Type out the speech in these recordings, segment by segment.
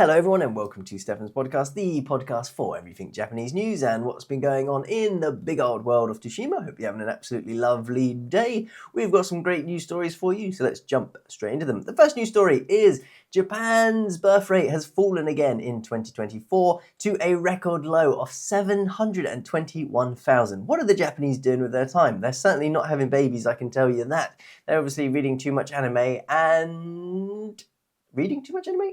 Hello everyone and welcome to Stefan's podcast, the podcast for everything Japanese news and what's been going on in the big old world of Tsushima. Hope you're having an absolutely lovely day. We've got some great news stories for you, so let's jump straight into them. The first news story is Japan's birth rate has fallen again in 2024 to a record low of 721,000. What are the Japanese doing with their time? They're certainly not having babies, I can tell you that. They're obviously reading too much anime and...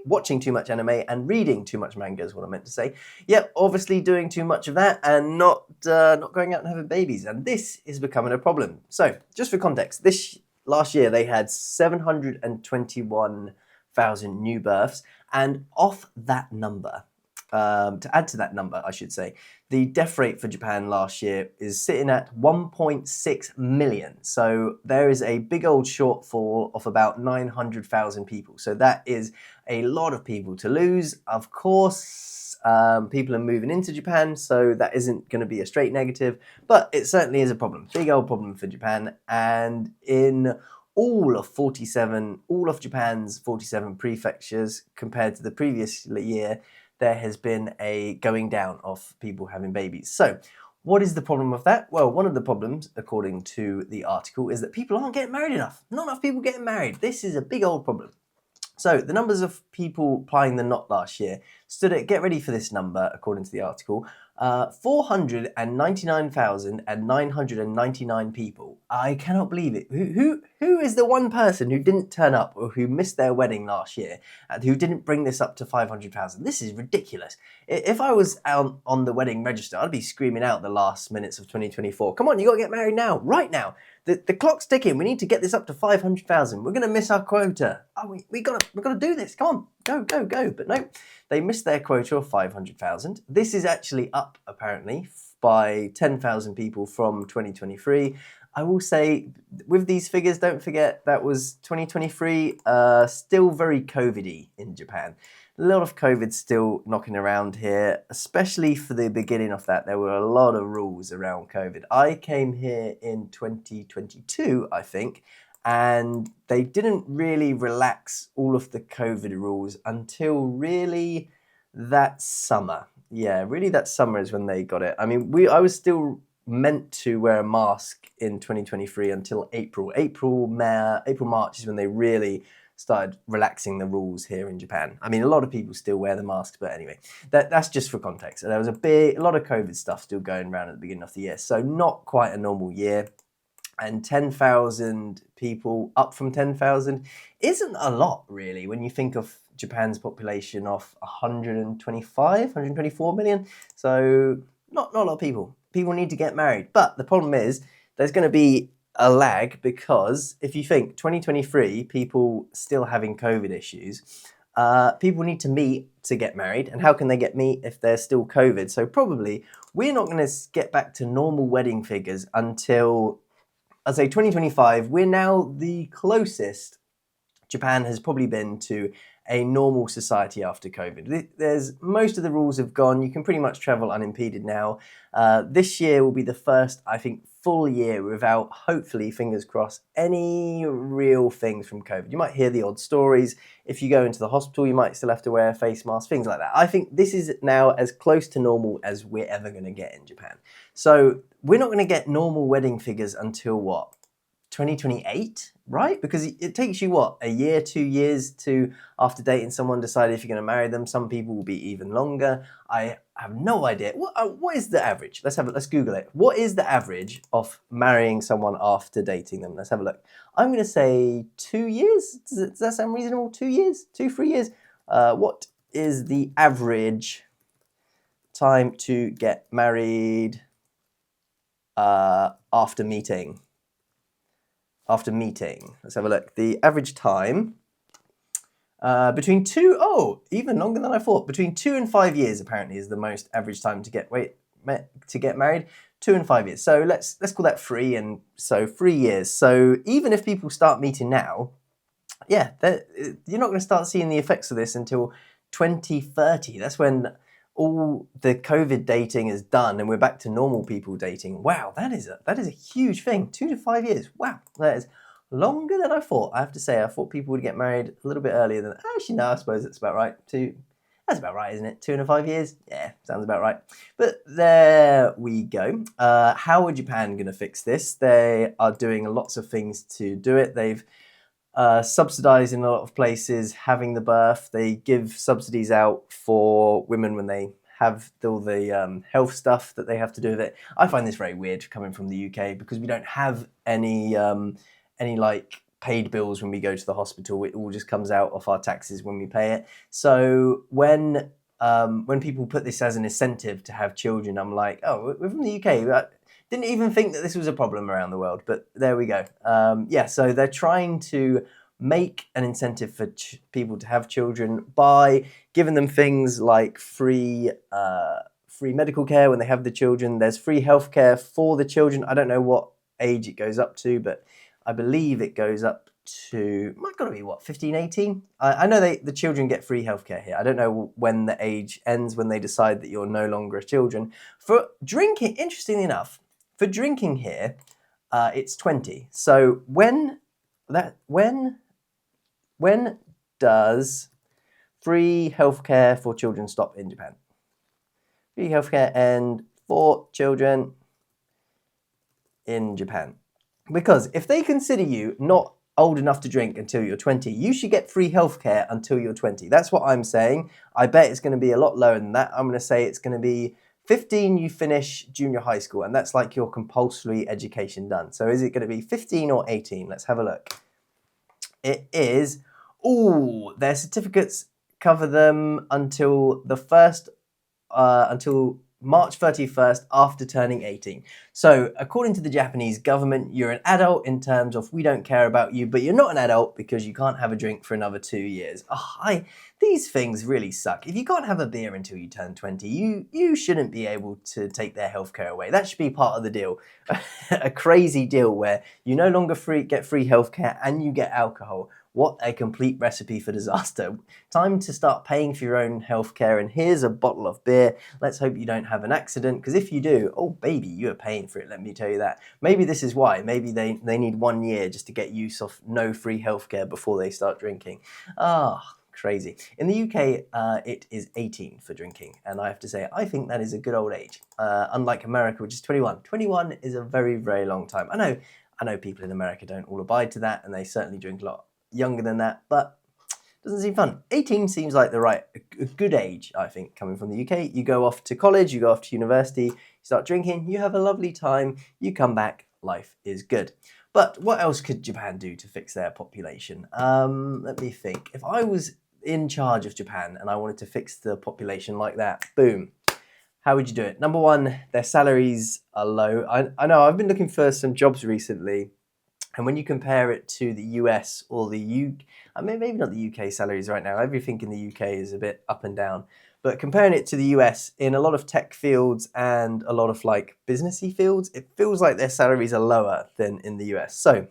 watching too much anime and reading too much manga is what I meant to say. Yep, obviously doing too much of that and not going out and having babies, and this is becoming a problem. So, just for context, last year they had 721,000 new births, and off that number, to add to that number, I should say, the death rate for Japan last year is sitting at 1.6 million. So there is a big old shortfall of about 900,000 people. So that is a lot of people to lose. Of course, people are moving into Japan, so that isn't going to be a straight negative, but it certainly is a problem. Big old problem for Japan. And in all of Japan's 47 prefectures compared to the previous year, there has been a going down of people having babies. So what is the problem with that? Well, one of the problems, according to the article, is that people aren't getting married enough. Not enough people getting married. This is a big old problem. So the numbers of people applying the knot last year stood at, get ready for this number, according to the article, 499,999 people. I cannot believe it. Who is the one person who didn't turn up or who missed their wedding last year and who didn't bring this up to 500,000? This is ridiculous. If I was out on the wedding register, I'd be screaming out the last minutes of 2024. Come on, you got to get married now, right now. The clock's ticking. We need to get this up to 500,000. We're going to miss our quota. Oh, we got to do this. Come on, go. But no, they missed their quota of 500,000. This is actually up, apparently, by 10,000 people from 2023. I will say, with these figures, don't forget that was 2023, still very COVID-y in Japan. A lot of COVID still knocking around here, especially for the beginning of that. There were a lot of rules around COVID. I came here in 2022, I think, and they didn't really relax all of the COVID rules until really that summer. Yeah, really that summer is when they got it. I mean, I was still meant to wear a mask in 2023 until April. March is when they really started relaxing the rules here in Japan. I mean, a lot of people still wear the masks, but anyway, that's just for context. There was a lot of COVID stuff still going around at the beginning of the year, so not quite a normal year. And 10,000 people, up from 10,000, isn't a lot, really, when you think of Japan's population of 124 million. So not a lot of people. People need to get married. But the problem is, there's going to be a lag, because if you think 2023, people still having COVID issues, people need to meet to get married. And how can they meet if there's still COVID? So probably we're not going to get back to normal wedding figures until, I'd say, 2025. We're now the closest Japan has probably been to a normal society after COVID. Most of the rules have gone. You can pretty much travel unimpeded now. This year will be the first, I think, full year without, hopefully, fingers crossed, any real things from COVID. You might hear the odd stories. If you go into the hospital, you might still have to wear a face mask, things like that. I think this is now as close to normal as we're ever going to get in Japan. So we're not going to get normal wedding figures until what? 2028, right? Because it takes you, what, a year, 2 years to, after dating someone, decide if you're going to marry them. Some people will be even longer. I have no idea. What is the average? Let's Google it. What is the average of marrying someone after dating them? Let's have a look. I'm going to say 2 years. Does that sound reasonable? 2 years? 3 years? What is the average time to get married after meeting? Let's have a look. The average time even longer than I thought. Between 2 and 5 years apparently is the most average time to get married. 2 and 5 years. So let's call that 3, and so 3 years. So even if people start meeting now, you're not going to start seeing the effects of this until 2030. That's when all the COVID dating is done and we're back to normal people dating. Wow, that is a huge thing. 2 to 5 years. Wow, that is longer than I thought. I have to say, I thought people would get married a little bit earlier than. Actually, no, I suppose it's about right. That's about right, isn't it? 2.5 years? Yeah, sounds about right. But there we go. How are Japan going to fix this? They are doing lots of things to do it. They've subsidized in a lot of places having the birth. They give subsidies out for women when they have all the health stuff that they have to do with it. I find this very weird coming from the UK because we don't have any like paid bills when we go to the hospital. It all just comes out of our taxes when we pay it. So when people put this as an incentive to have children, I'm like, oh, we're from the UK. I didn't even think that this was a problem around the world, but there we go. So they're trying to make an incentive for people to have children by giving them things like free medical care when they have the children. There's free healthcare for the children. I don't know what age it goes up to, but I believe it goes up to, might gotta be what, 15, 18? I know the children get free healthcare here. I don't know when the age ends, when they decide that you're no longer a children. For drinking, interestingly enough, for drinking here, it's 20. So when does free healthcare for children stop in Japan? Free healthcare end for children in Japan. Because if they consider you not old enough to drink until you're 20, you should get free healthcare until you're 20. That's what I'm saying. I bet it's going to be a lot lower than that. I'm going to say it's going to be 15, you finish junior high school, and that's like your compulsory education done. So is it going to be 15 or 18? Let's have a look. It is, their certificates cover them until until March 31st after turning 18. So according to the Japanese government, you're an adult in terms of we don't care about you, but you're not an adult because you can't have a drink for another 2 years. These things really suck. If you can't have a beer until you turn 20, you shouldn't be able to take their healthcare away. That should be part of the deal. A crazy deal where you no longer get free healthcare and you get alcohol. What a complete recipe for disaster. Time to start paying for your own healthcare, and here's a bottle of beer. Let's hope you don't have an accident, because if you do, oh baby, you are paying for it, let me tell you that. Maybe this is why. Maybe they need 1 year just to get use of no free healthcare before they start drinking. Crazy. In the UK, it is 18 for drinking, and I have to say, I think that is a good old age. Unlike America, which is 21. 21 is a very, very long time. I know people in America don't all abide to that, and they certainly drink a lot younger than that, but doesn't seem fun. 18 seems like a good age, I think, coming from the UK. You go off to college, you go off to university, you start drinking, you have a lovely time, you come back, life is good. But what else could Japan do to fix their population? Let me think. If I was in charge of Japan and I wanted to fix the population like that, boom. How would you do it? Number one, their salaries are low. I know I've been looking for some jobs recently, and when you compare it to the US or the UK, maybe not the UK salaries right now, everything in the UK is a bit up and down, but comparing it to the US, in a lot of tech fields and a lot of like businessy fields, it feels like their salaries are lower than in the US. So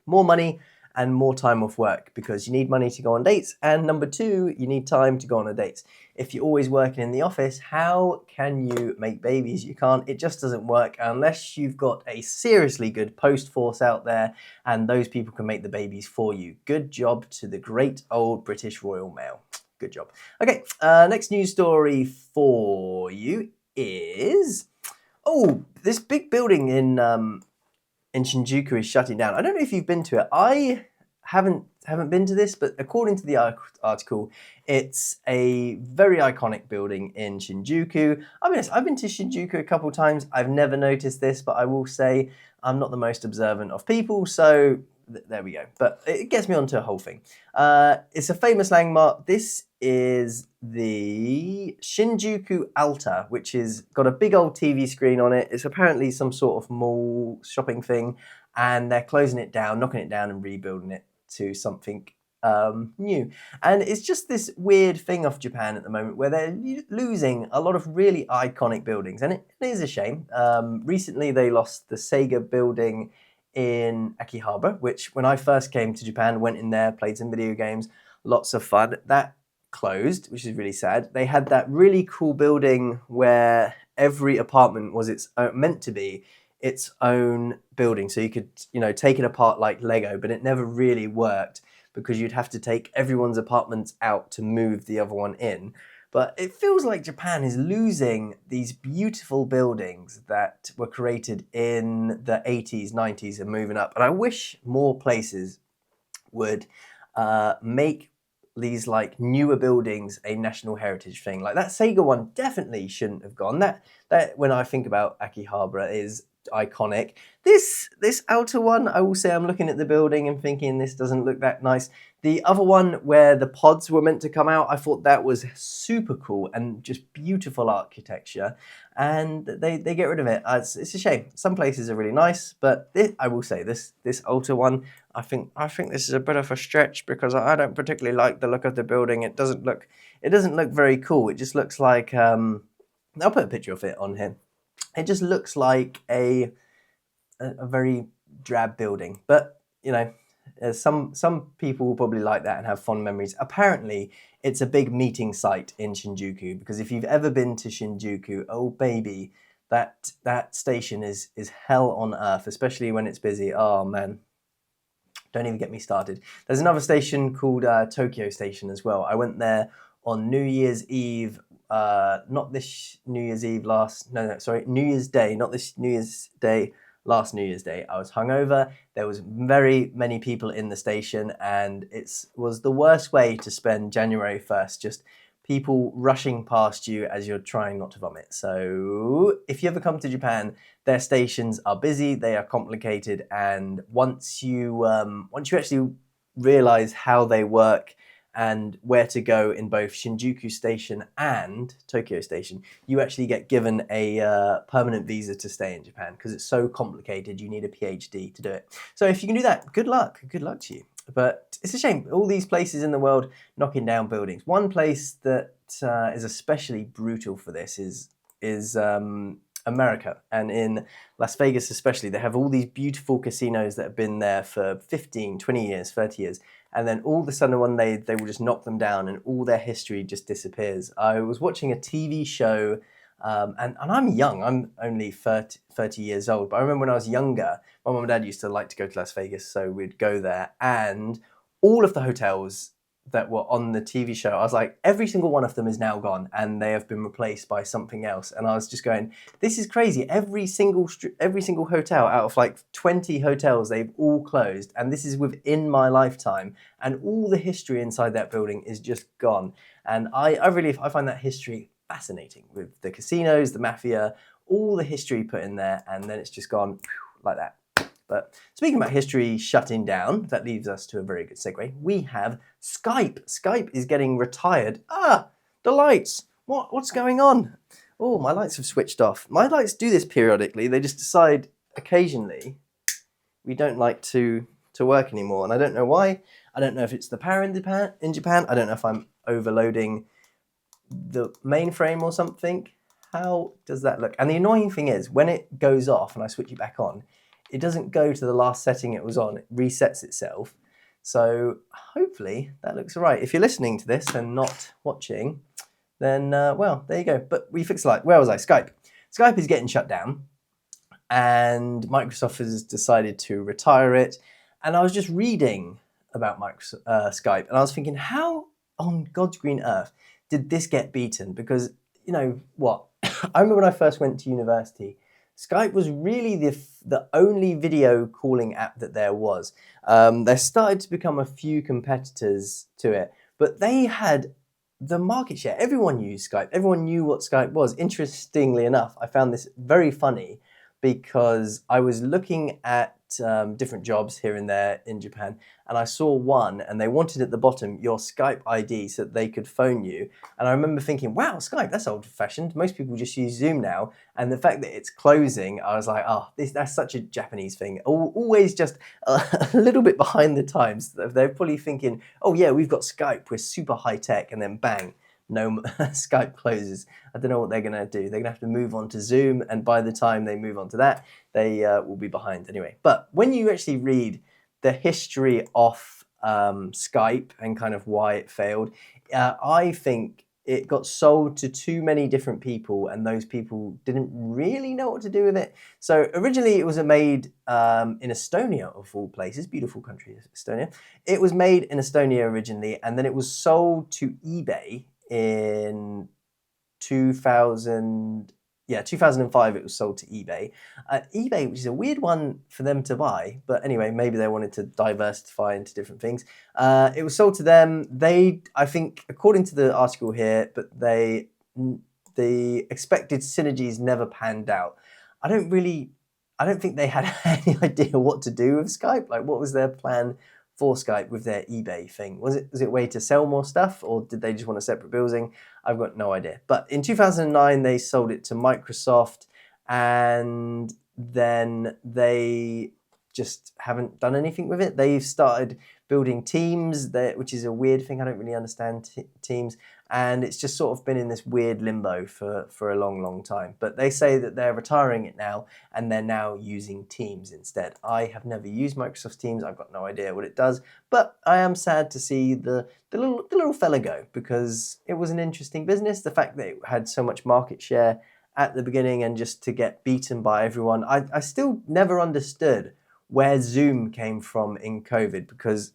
more money and more time off work, because you need money to go on dates, and number two, you need time to go on a date. If you're always working in the office, how can you make babies? You can't. It just doesn't work unless you've got a seriously good post force out there, and those people can make the babies for you. Good job to the great old British Royal Mail. Good job. Okay, next news story for you is, this big building in Shinjuku is shutting down. I don't know if you've been to it. I haven't been to this, but according to the article, it's a very iconic building in Shinjuku. I mean, I've been to Shinjuku a couple times. I've never noticed this, but I will say I'm not the most observant of people, so there we go. But it gets me onto a whole thing. It's a famous landmark. This is the Shinjuku Alta, which is got a big old TV screen on it. It's apparently some sort of mall shopping thing, and they're closing it down, knocking it down and rebuilding it to something new. And it's just this weird thing of Japan at the moment where they're losing a lot of really iconic buildings, and it is a shame. Recently they lost the Sega building in Akihabara, which when I first came to Japan, went in there, played some video games, lots of fun. That closed, which is really sad. They had that really cool building where every apartment was meant to be its own building, so you could take it apart like Lego, but it never really worked because you'd have to take everyone's apartments out to move the other one in. But it feels like Japan is losing these beautiful buildings that were created in the 80s, 90s and moving up. And I wish more places would make these like newer buildings a national heritage thing. Like that Sega one definitely shouldn't have gone. That when I think about Akihabara is iconic. This outer one, I will say I'm looking at the building and thinking this doesn't look that nice. The other one where the pods were meant to come out, I thought that was super cool and just beautiful architecture. And they get rid of it. It's a shame. Some places are really nice, but I will say this outer one, I think this is a bit of a stretch because I don't particularly like the look of the building. It doesn't look very cool. It just looks like I'll put a picture of it on here. It just looks like a very drab building, but you know, some people will probably like that and have fond memories. Apparently, it's a big meeting site in Shinjuku because if you've ever been to Shinjuku, oh baby, that station is hell on earth, especially when it's busy. Oh man, don't even get me started. There's another station called Tokyo Station as well. I went there on New Year's Eve. Not this New Year's Eve New Year's Day, not this New Year's Day, last New Year's Day. I was hungover, there was very many people in the station, and it was the worst way to spend January 1st, just people rushing past you as you're trying not to vomit. So if you ever come to Japan, their stations are busy, they are complicated, and once you actually realize how they work and where to go in both Shinjuku Station and Tokyo Station, you actually get given a permanent visa to stay in Japan because it's so complicated. You need a PhD to do it. So if you can do that, good luck. Good luck to you. But it's a shame, all these places in the world knocking down buildings. One place that is especially brutal for this is America, and in Las Vegas especially. They have all these beautiful casinos that have been there for 15, 20 years, 30 years. And then all of a sudden one day they will just knock them down and all their history just disappears. I was watching a TV show, and I'm young, I'm only 30 years old, but I remember when I was younger, my mum and dad used to like to go to Las Vegas, so we'd go there, and all of the hotels that were on the TV show, I was like, every single one of them is now gone and they have been replaced by something else. And I was just going, this is crazy. Every single hotel out of like 20 hotels, they've all closed. And this is within my lifetime. And all the history inside that building is just gone. And I find that history fascinating with the casinos, the mafia, all the history put in there. And then it's just gone like that. But speaking about history shutting down, that leads us to a very good segue. We have Skype. Skype is getting retired. The lights. What's going on? Oh, my lights have switched off. My lights do this periodically. They just decide occasionally we don't like to work anymore. And I don't know why. I don't know if it's the power in Japan. I don't know if I'm overloading the mainframe or something. How does that look? And the annoying thing is, when it goes off and I switch it back on, it doesn't go to the last setting it was on. It resets itself. So hopefully that looks all right. If you're listening to this and not watching, then, well, there you go. But we fixed the light. Where was I? Skype. Skype is getting shut down, and Microsoft has decided to retire it. And I was just reading about Skype, and I was thinking, how on God's green earth did this get beaten? Because, you know what? I remember when I first went to university, Skype was really the only video calling app that there was. There started to become a few competitors to it, but they had the market share. Everyone used Skype. Everyone knew what Skype was. Interestingly enough, I found this very funny because I was looking at different jobs here and there in Japan, and I saw one, and they wanted at the bottom your Skype ID so that they could phone you. And I remember thinking, wow, Skype, that's old-fashioned. Most people just use Zoom now. And the fact that it's closing, I was like, oh, that's such a Japanese thing. Always just a little bit behind the times. They're probably thinking, oh yeah, we've got Skype, we're super high-tech, and then bang, no, Skype closes. I don't know what they're going to do. They're going to have to move on to Zoom, and by the time they move on to that, they will be behind anyway. But when you actually read the history of Skype and kind of why it failed, I think it got sold to too many different people, and those people didn't really know what to do with it. So originally it was made in Estonia, of all places, beautiful country, Estonia. It was made in Estonia originally, and then it was sold to eBay in 2005 it was sold to eBay. eBay, which is a weird one for them to buy, but anyway, maybe they wanted to diversify into different things. It was sold to them. I think, according to the article here, but the expected synergies never panned out. I don't think they had any idea what to do with Skype. Like, what was their plan for Skype with their eBay thing? Was it a way to sell more stuff, or did they just want a separate building? I've got no idea. But in 2009, they sold it to Microsoft, and then they just haven't done anything with it. They've started building Teams, which is a weird thing. I don't really understand Teams. And it's just sort of been in this weird limbo for a long, long time. But they say that they're retiring it now, and they're now using Teams instead. I have never used Microsoft Teams. I've got no idea what it does. But I am sad to see the little fella go, because it was an interesting business. The fact that it had so much market share at the beginning, and just to get beaten by everyone. I still never understood where Zoom came from in COVID, because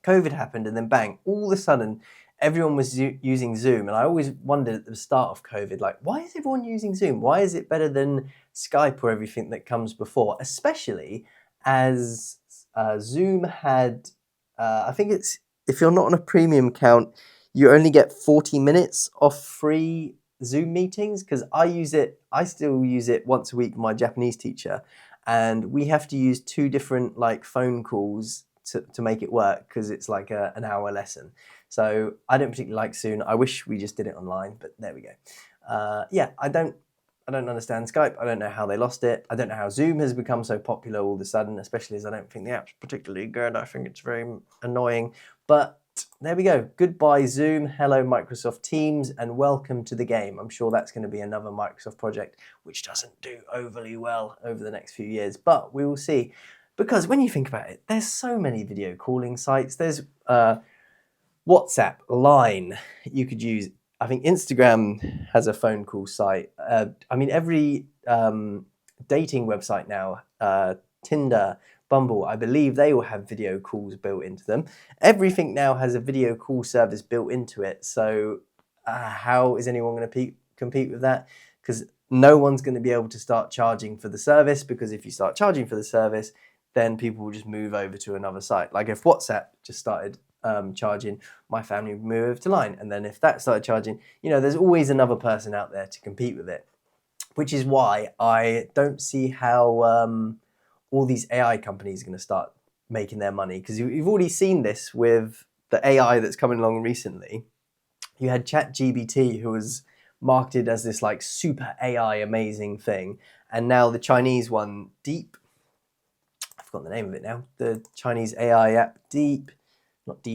COVID happened and then bang, all of a sudden everyone was using Zoom. And I always wondered at the start of COVID, like, why is everyone using Zoom? Why is it better than Skype or everything that comes before? Especially as Zoom had, I think it's, if you're not on a premium account, you only get 40 minutes of free Zoom meetings, because I still use it once a week with my Japanese teacher, and we have to use 2 different like phone calls to make it work, because it's like an hour lesson. So I don't particularly like Zoom. I wish we just did it online, but there we go. Yeah, I don't understand Skype. I don't know how they lost it. I don't know how Zoom has become so popular all of a sudden, especially as I don't think the app's particularly good. I think it's very annoying. But there we go. Goodbye Zoom. Hello Microsoft Teams, and welcome to the game. I'm sure that's going to be another Microsoft project which doesn't do overly well over the next few years, but we will see. Because when you think about it, there's so many video calling sites. There's WhatsApp, Line, you could use. I think Instagram has a phone call site. I mean, every dating website now, Tinder, Bumble, I believe they all have video calls built into them. Everything now has a video call service built into it. So how is anyone going to compete with that? Because no one's going to be able to start charging for the service, because if you start charging for the service, then people will just move over to another site. Like if WhatsApp just started charging, my family would move over to Line. And then if that started charging, there's always another person out there to compete with it. Which is why I don't see how all these AI companies are going to start making their money. Because you've already seen this with the AI that's coming along recently. You had ChatGPT, who was marketed as this like super AI amazing thing. And now the Chinese one, I've forgotten the name of it now. The Chinese AI app, DeepSeek, that's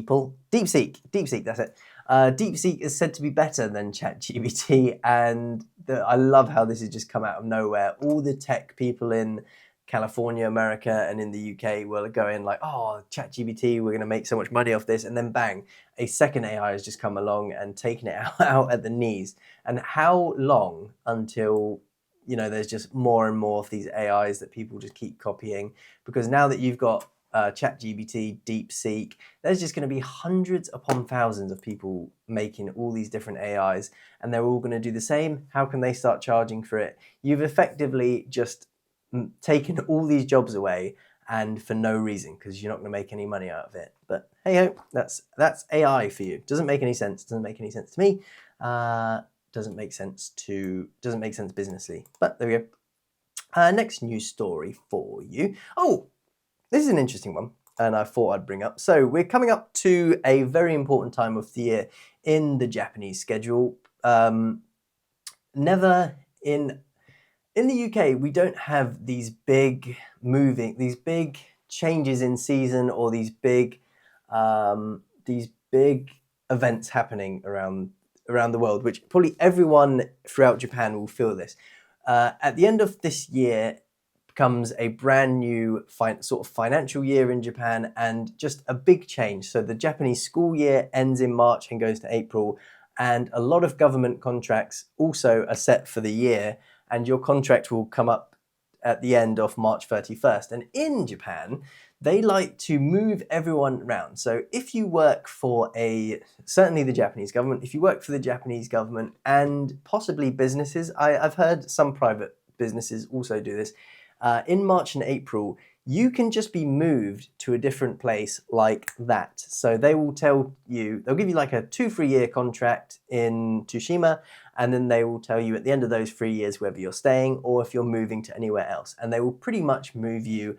it. DeepSeek is said to be better than ChatGPT, and I love how this has just come out of nowhere. All the tech people in California, America, and in the UK were going like, oh, ChatGPT, we're going to make so much money off this, and then bang, a second AI has just come along and taken it out at the knees. And how long until there's just more and more of these AIs that people just keep copying? Because now that you've got ChatGPT, DeepSeek, there's just going to be hundreds upon thousands of people making all these different AIs, and they're all going to do the same. How can they start charging for it? You've effectively just taken all these jobs away, and for no reason, because you're not going to make any money out of it. But hey ho, that's AI for you. Doesn't make any sense. Doesn't make any sense to me. Doesn't make sense businessly. But there we go. Next news story for you. Oh, this is an interesting one, and I thought I'd bring up. So we're coming up to a very important time of the year in the Japanese schedule. Never in the UK, we don't have these big changes in season, or these big events happening around the world, which probably everyone throughout Japan will feel this. At the end of this year comes a brand new sort of financial year in Japan, and just a big change. So the Japanese school year ends in March and goes to April. And a lot of government contracts also are set for the year, and your contract will come up at the end of March 31st. And in Japan, they like to move everyone around. So if you work for certainly the Japanese government, if you work for the Japanese government and possibly businesses, I've heard some private businesses also do this, in March and April, you can just be moved to a different place like that. So they will tell you, they'll give you like a 2-3 year contract in Tsushima, and then they will tell you at the end of those 3 years whether you're staying or if you're moving to anywhere else. And they will pretty much move you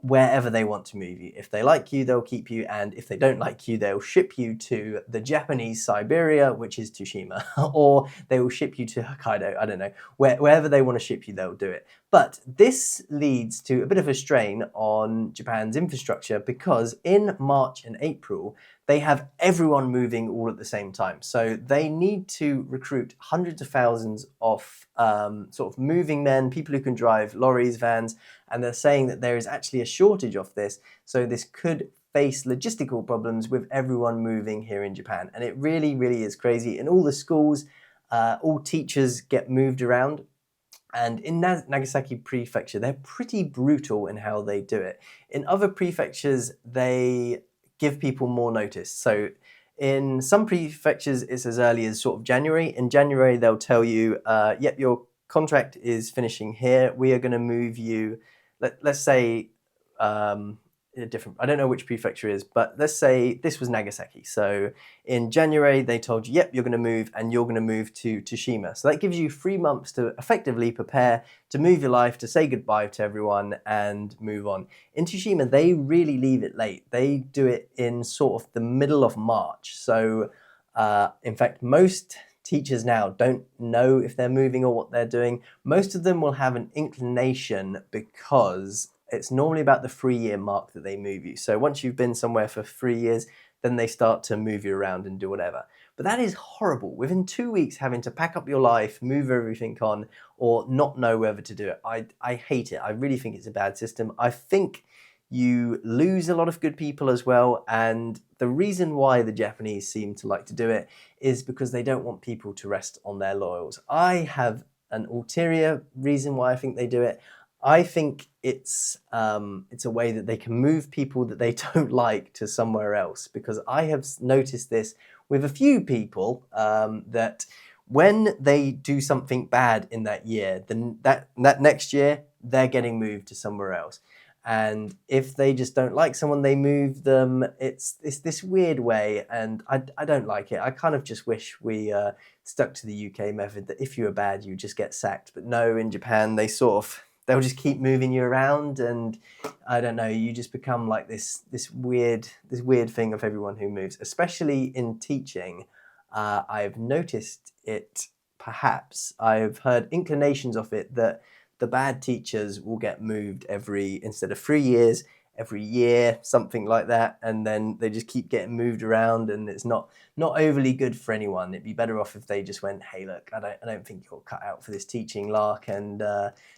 wherever they want to move you. If they like you, they'll keep you, and if they don't like you, they'll ship you to the Japanese Siberia, which is Tsushima, or they will ship you to Hokkaido. I don't know. Wherever they want to ship you, they'll do it. But this leads to a bit of a strain on Japan's infrastructure, because in March and April, they have everyone moving all at the same time. So they need to recruit hundreds of thousands of sort of moving men, people who can drive lorries, vans, and they're saying that there is actually a shortage of this. So this could face logistical problems with everyone moving here in Japan. And it really, really is crazy. In all the schools, all teachers get moved around. And in Nagasaki Prefecture, they're pretty brutal in how they do it. In other prefectures, they give people more notice. So in some prefectures, it's as early as sort of January. In January, they'll tell you, yep, your contract is finishing here. We are going to move you, let's say, I don't know which prefecture it is, but let's say this was Nagasaki. So in January, they told you, yep, you're going to move, and you're going to move to Tsushima. So that gives you 3 months to effectively prepare to move your life, to say goodbye to everyone and move on. In Tsushima, they really leave it late. They do it in sort of the middle of March. So in fact, most teachers now don't know if they're moving or what they're doing. Most of them will have an inclination, because it's normally about the 3 year mark that they move you. So once you've been somewhere for 3 years, then they start to move you around and do whatever. But that is horrible. Within 2 weeks, having to pack up your life, move everything on, or not know whether to do it. I hate it. I really think it's a bad system. I think you lose a lot of good people as well. And the reason why the Japanese seem to like to do it is because they don't want people to rest on their laurels. I have an ulterior reason why I think they do it. I think it's a way that they can move people that they don't like to somewhere else, because I have noticed this with a few people, that when they do something bad in that year, then that next year they're getting moved to somewhere else. And if they just don't like someone, they move them. It's this weird way, and I don't like it. I kind of just wish we stuck to the UK method, that if you were bad, you just get sacked. But no, in Japan, they'll just keep moving you around, and I don't know, you just become like this weird thing of everyone who moves, especially in teaching. I've noticed it, perhaps. I've heard inclinations of it, that the bad teachers will get moved instead of 3 years, every year, something like that, and then they just keep getting moved around, and it's not overly good for anyone. It'd be better off if they just went, hey, look, I don't think you're cut out for this teaching lark, and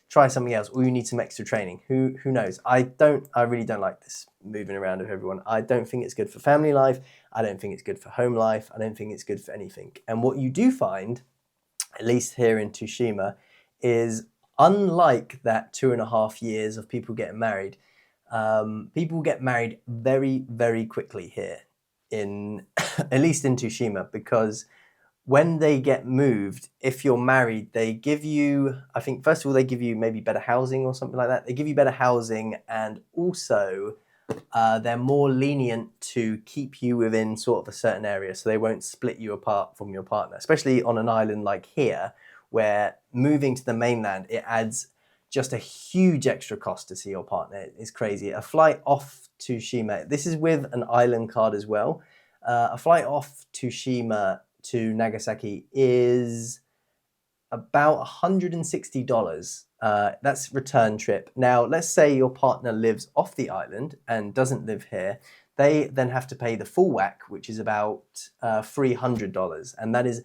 try something else, or you need some extra training. Who knows? I really don't like this moving around of everyone. I don't think it's good for family life. I don't think it's good for home life. I don't think it's good for anything. And what you do find, at least here in Tsushima, is unlike that 2.5 years of people getting married, people get married very, very quickly here, at least in Tsushima, because when they get moved, if you're married, they give you, I think, first of all, they give you maybe better housing or something like that. They give you better housing, and also they're more lenient to keep you within sort of a certain area, so they won't split you apart from your partner, especially on an island like here, where moving to the mainland, it adds just a huge extra cost to see your partner. It's crazy. A flight off to Shima, this is with an island card as well. A flight off to Shima to Nagasaki is about $160. That's return trip. Now, let's say your partner lives off the island and doesn't live here. They then have to pay the full whack, which is about $300, and that is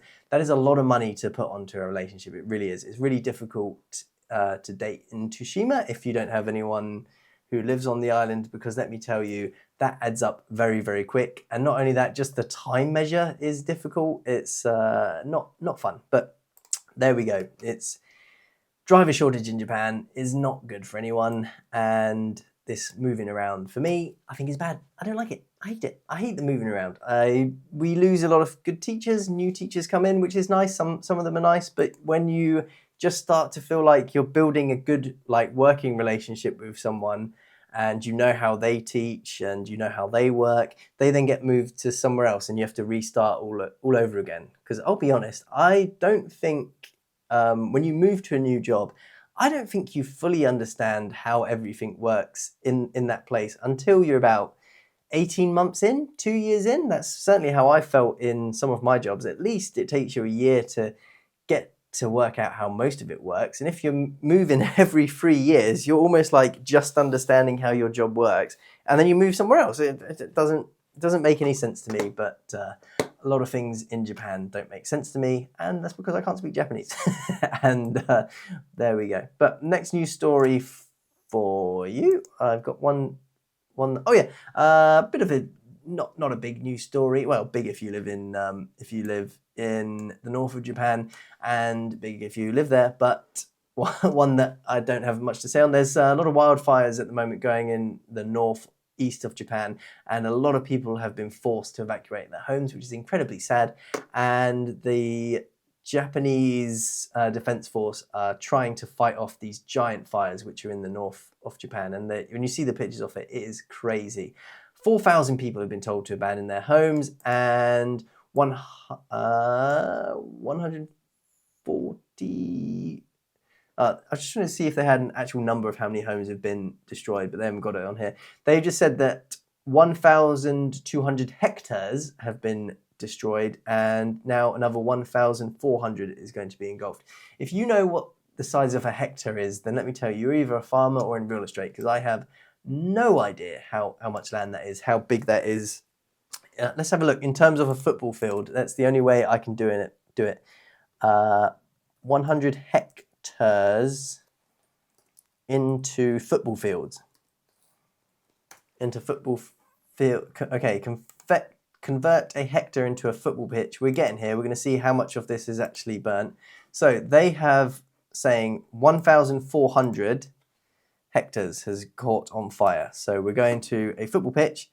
a lot of money to put onto a relationship. It really is. It's really difficult to date in Tsushima if you don't have anyone who lives on the island, because let me tell you, that adds up very, very quick. And not only that, just the time measure is difficult. It's not fun, but there we go. It's driver shortage in Japan is not good for anyone, and this moving around for me, I think is bad. I don't like it. I hate it. I hate the moving around. We lose a lot of good teachers. New teachers come in, which is nice. Some of them are nice, but when you just start to feel like you're building a good working relationship with someone, and you know how they teach and you know how they work, they then get moved to somewhere else, and you have to restart all over again. Because I'll be honest, I don't think when you move to a new job, I don't think you fully understand how everything works in that place until you're about 18 months in, 2 years in. That's certainly how I felt in some of my jobs. At least it takes you a year to get to work out how most of it works. And if you're moving every 3 years, you're almost like just understanding how your job works, and then you move somewhere else. It doesn't make any sense to me, but a lot of things in Japan don't make sense to me, and that's because I can't speak Japanese. And there we go. But next news story for you, I've got one. Oh yeah, a bit of a not a big news story. Well, big if you live in the north of Japan, and big if you live there. But one that I don't have much to say on. There's a lot of wildfires at the moment going in the northeast of Japan, and a lot of people have been forced to evacuate their homes, which is incredibly sad. And the Japanese Defense Force are trying to fight off these giant fires which are in the north of Japan. And when you see the pictures of it, it is crazy. 4,000 people have been told to abandon their homes, and 140... I was just trying to see if they had an actual number of how many homes have been destroyed, but they haven't got it on here. They just said that 1,200 hectares have been destroyed, and now another 1,400 is going to be engulfed. If you know what the size of a hectare is, then let me tell you, you're either a farmer or in real estate, because I have no idea how much land that is, how big that is. Let's have a look. In terms of a football field, that's the only way I can do it. 100 hectares into football fields. Okay, convert a hectare into a football pitch. We're getting here. We're going to see how much of this is actually burnt. So they have saying 1,400 hectares has caught on fire. So we're going to a football pitch.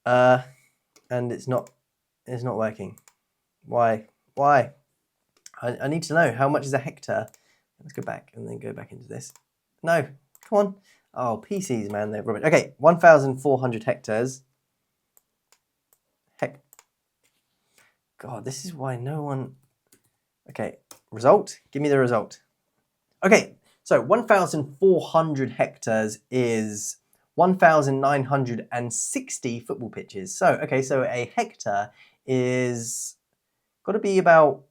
And it's not working. Why? I need to know how much is a hectare. Let's go back and then go back into this. No, come on. Oh, PCs, man, they're rubbish. Okay, 1,400 hectares. God, this is why no one... Okay, result? Give me the result. Okay, so 1,400 hectares is 1,960 football pitches. So, okay, so a hectare is... got to be about...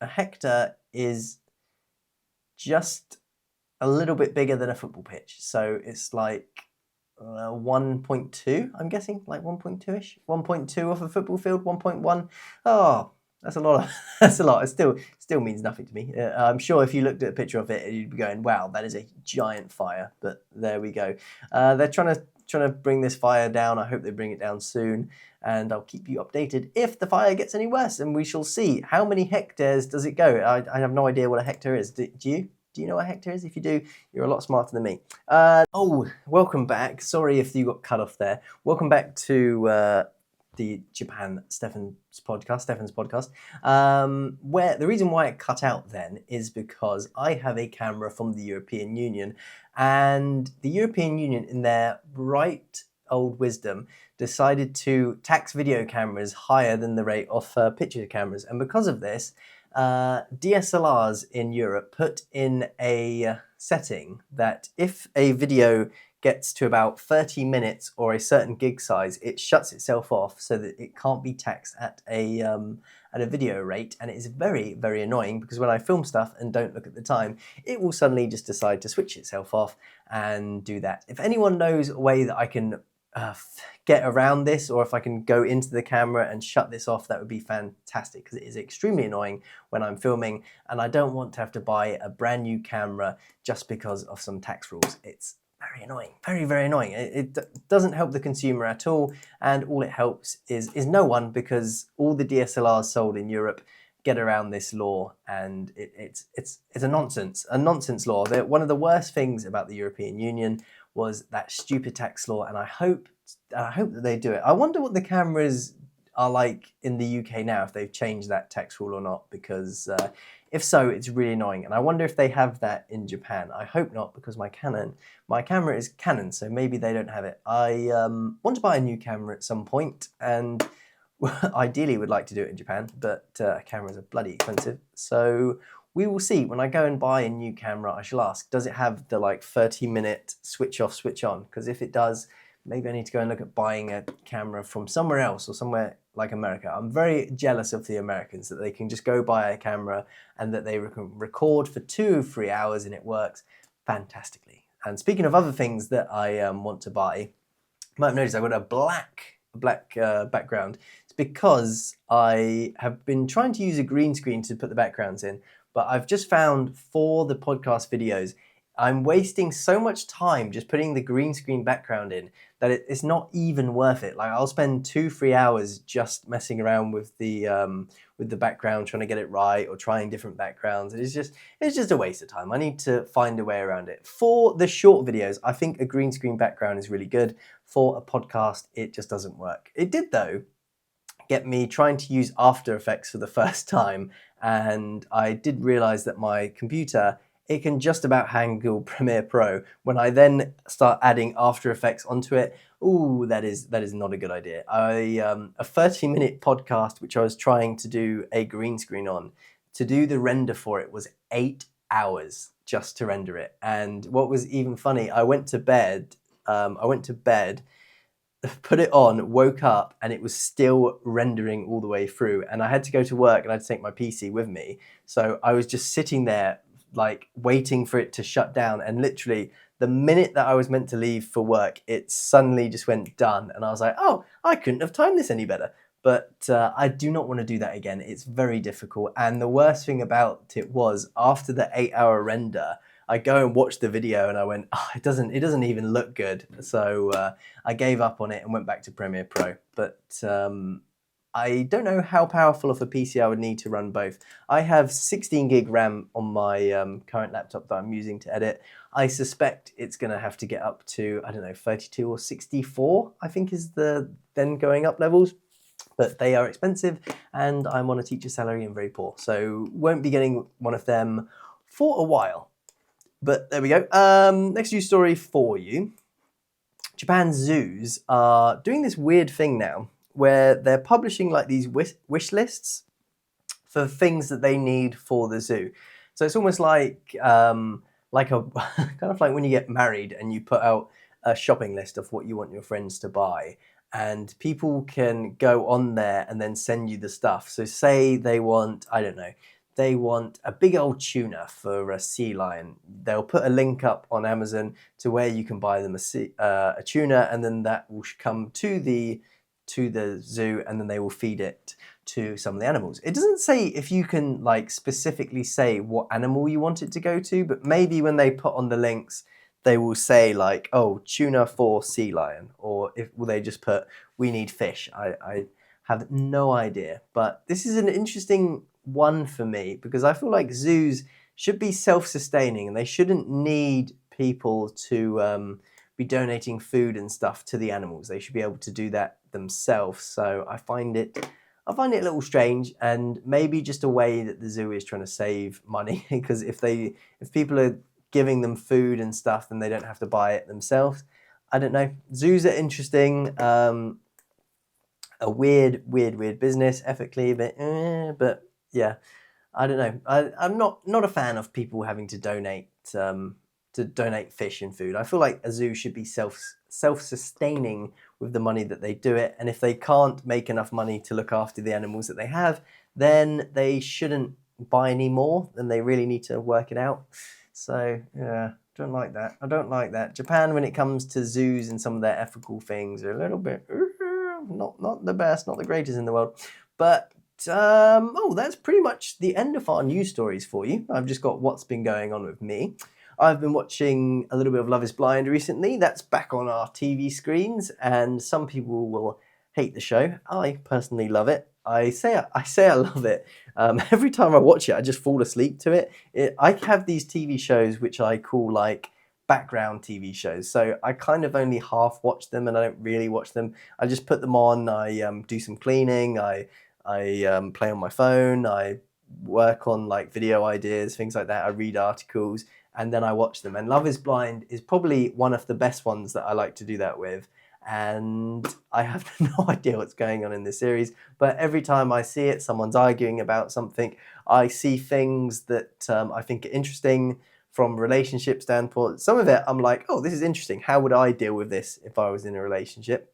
A hectare is just a little bit bigger than a football pitch. So it's like 1.2, I'm guessing, like 1.2-ish. 1.2 of a football field, 1.1. Oh, that's a lot. That's a lot. It still means nothing to me. I'm sure if you looked at a picture of it, you'd be going, wow, that is a giant fire. But there we go. They're trying to bring this fire down. I hope they bring it down soon, and I'll keep you updated if the fire gets any worse, and we shall see. How many hectares does it go? I have no idea what a hectare is. Do you? Do you know what a hectare is? If you do, you're a lot smarter than me. Welcome back. Sorry if you got cut off there. Welcome back to the Stefan's podcast. Where the reason why it cut out then is because I have a camera from the European Union, and the European Union, in their bright old wisdom, decided to tax video cameras higher than the rate of picture cameras. And because of this, DSLRs in Europe put in a setting that if a video gets to about 30 minutes or a certain gig size, it shuts itself off so that it can't be taxed at a video rate. And it is very, very annoying, because when I film stuff and don't look at the time, it will suddenly just decide to switch itself off and do that. If anyone knows a way that I can get around this, or if I can go into the camera and shut this off, that would be fantastic, because it is extremely annoying when I'm filming and I don't want to have to buy a brand new camera just because of some tax rules. It's very annoying, very, very annoying. It doesn't help the consumer at all it helps is no one, because all the DSLRs sold in Europe get around this law, and it's a nonsense law. One of the worst things about the European Union was that stupid tax law, and I hope that they do it. I wonder what the cameras are like in the UK now, if they've changed that tax rule or not, because if so, it's really annoying. And I wonder if they have that in Japan. I hope not, because my camera is Canon, so maybe they don't have it. I want to buy a new camera at some point, and ideally would like to do it in Japan, but cameras are bloody expensive. So we will see. When I go and buy a new camera, I shall ask, does it have the like 30-minute switch off, switch on? Because if it does, maybe I need to go and look at buying a camera from somewhere else, or somewhere like America. I'm very jealous of the Americans, that they can just go buy a camera and that they can record for 2 or 3 hours and it works fantastically. And speaking of other things that I want to buy, you might have noticed I've got a black background. It's because I have been trying to use a green screen to put the backgrounds in, but I've just found for the podcast videos, I'm wasting so much time just putting the green screen background in that it's not even worth it. Like, I'll spend 2-3 hours just messing around with the background, trying to get it right, or trying different backgrounds. It's just a waste of time. I need to find a way around it. For the short videos, I think a green screen background is really good. For a podcast, it just doesn't work. It did, though, get me trying to use After Effects for the first time, and I did realize that my computer, it can just about handle Premiere Pro. When I then start adding After Effects onto it, ooh, that is not a good idea. A 30-minute podcast, which I was trying to do a green screen on, to do the render for it was 8 hours just to render it. And what was even funny, I went to bed, put it on, woke up, and it was still rendering all the way through. And I had to go to work, and I had to take my PC with me. So I was just sitting there, like, waiting for it to shut down. And literally, the minute that I was meant to leave for work, it suddenly just went done. And I was like, oh, I couldn't have timed this any better. But I do not want to do that again. It's very difficult. And the worst thing about it was, after the 8-hour render, I go and watch the video and I went, oh, it doesn't even look good. So I gave up on it and went back to Premiere Pro. But I don't know how powerful of a PC I would need to run both. I have 16 gig RAM on my current laptop that I'm using to edit. I suspect it's going to have to get up to, I don't know, 32 or 64, I think is the then going up levels. But they are expensive, and I'm on a teacher salary and very poor. So won't be getting one of them for a while. But there we go. Next news story for you. Japan's zoos are doing this weird thing now, where they're publishing like these wish lists for things that they need for the zoo. So it's almost like a kind of like when you get married and you put out a shopping list of what you want your friends to buy, and people can go on there and then send you the stuff. So say they want, I don't know, they want a big old tuna for a sea lion. They'll put a link up on Amazon to where you can buy them a tuna, and then that will come to the zoo, and then they will feed it to some of the animals. It doesn't say if you can like specifically say what animal you want it to go to, but maybe when they put on the links, they will say like, oh, tuna for sea lion, or will they just put, we need fish? I have no idea, but this is an interesting one for me, because I feel like zoos should be self-sustaining and they shouldn't need people to be donating food and stuff to the animals. They should be able to do that themselves. So I find it a little strange, and maybe just a way that the zoo is trying to save money, because if people are giving them food and stuff, then they don't have to buy it themselves. I don't know. Zoos are interesting. A weird business ethically, but yeah, I don't know. I'm not a fan of people having to donate fish and food. I feel like a zoo should be self-sustaining with the money that they do it, and if they can't make enough money to look after the animals that they have, then they shouldn't buy any more, and they really need to work it out. So yeah, Don't like that. I don't like that. Japan, when it comes to zoos and some of their ethical things, are a little bit not the best, not the greatest in the world. But that's pretty much the end of our news stories for you. I've just got what's been going on with me. I've been watching a little bit of Love is Blind recently. That's back on our TV screens, and some people will hate the show. I personally love it. I say I love it. Every time I watch it, I just fall asleep to it. I have these TV shows which I call like background TV shows. So I kind of only half watch them, and I don't really watch them. I just put them on. I do some cleaning. I play on my phone. I work on like video ideas, things like that. I read articles, and then I watch them. And Love is Blind is probably one of the best ones that I like to do that with. And I have no idea what's going on in this series, but every time I see it, someone's arguing about something. I see things that I think are interesting from a relationship standpoint. Some of it I'm like, oh, this is interesting. How would I deal with this if I was in a relationship?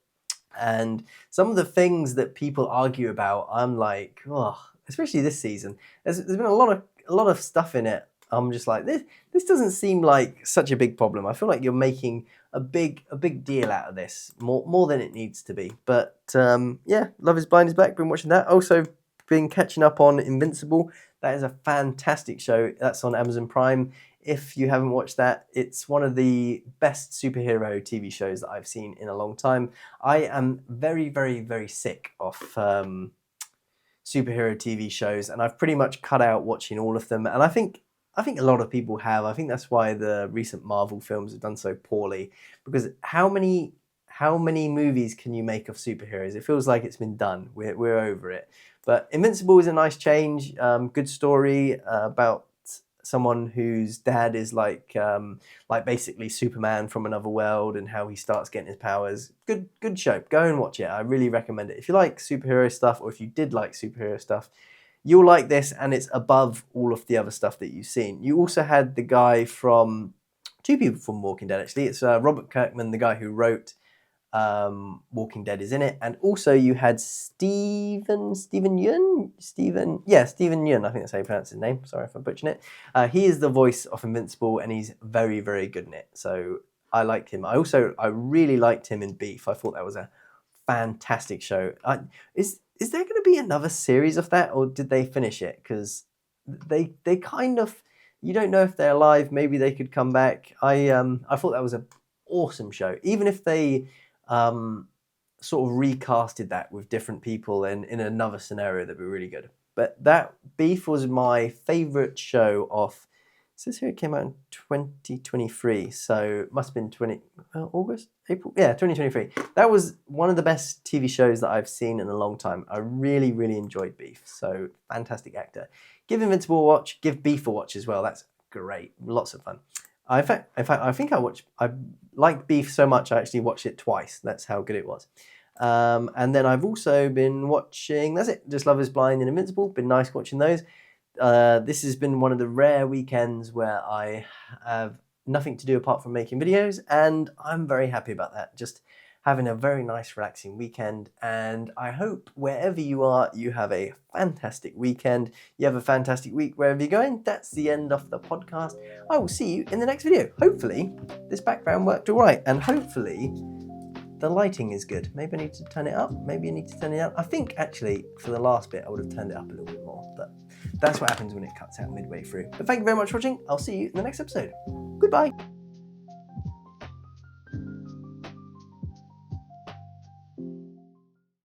And some of the things that people argue about, I'm like, oh, especially this season, there's been a lot of stuff in it. I'm just like, this doesn't seem like such a big problem. I feel like you're making a big deal out of this, more than it needs to be. But yeah, Love is Blind is back. Been watching that. Also been catching up on Invincible. That is a fantastic show. That's on Amazon Prime. If you haven't watched that, it's one of the best superhero TV shows that I've seen in a long time. I am very, very, very sick of superhero TV shows, and I've pretty much cut out watching all of them. And I think a lot of people have. I think that's why the recent Marvel films have done so poorly, because how many movies can you make of superheroes? It feels like it's been done. We're over it. But Invincible is a nice change. Good story about someone whose dad is like basically Superman from another world, and how he starts getting his powers. Good show. Go and watch it. I really recommend it. If you like superhero stuff, or if you did like superhero stuff, you'll like this, and it's above all of the other stuff that you've seen. You also had the guy from, two people from Walking Dead actually. It's Robert Kirkman, the guy who wrote Walking Dead, is in it, and also you had Stephen Yeun, I think that's how you pronounce his name. Sorry if I'm butchering it. He is the voice of Invincible, and he's very, very good in it. So I liked him. I really liked him in Beef. I thought that was a fantastic show. Is there going to be another series of that, or did they finish it? Because they kind of, you don't know if they're alive. Maybe they could come back. I thought that was an awesome show. Even if they sort of recasted that with different people and in another scenario, that'd be really good. But that Beef was my favourite show of. It says here it came out in 2023, so it must have been August, April? Yeah, 2023. That was one of the best TV shows that I've seen in a long time. I really, really enjoyed Beef, so fantastic actor. Give Invincible a watch, give Beef a watch as well. That's great, lots of fun. In fact, I think I liked Beef so much I actually watched it twice. That's how good it was. And then I've also been watching, that's it, just Love is Blind and Invincible. Been nice watching those. This has been one of the rare weekends where I have nothing to do apart from making videos, and I'm very happy about that. Just having a very nice, relaxing weekend, and I hope wherever you are, you have a fantastic weekend. You have a fantastic week wherever you're going. That's the end of the podcast. I will see you in the next video. Hopefully, this background worked all right, and hopefully, the lighting is good. Maybe I need to turn it up. Maybe I need to turn it up. I think actually for the last bit, I would have turned it up a little bit more, but that's what happens when it cuts out midway through. But thank you very much for watching. I'll see you in the next episode. Goodbye.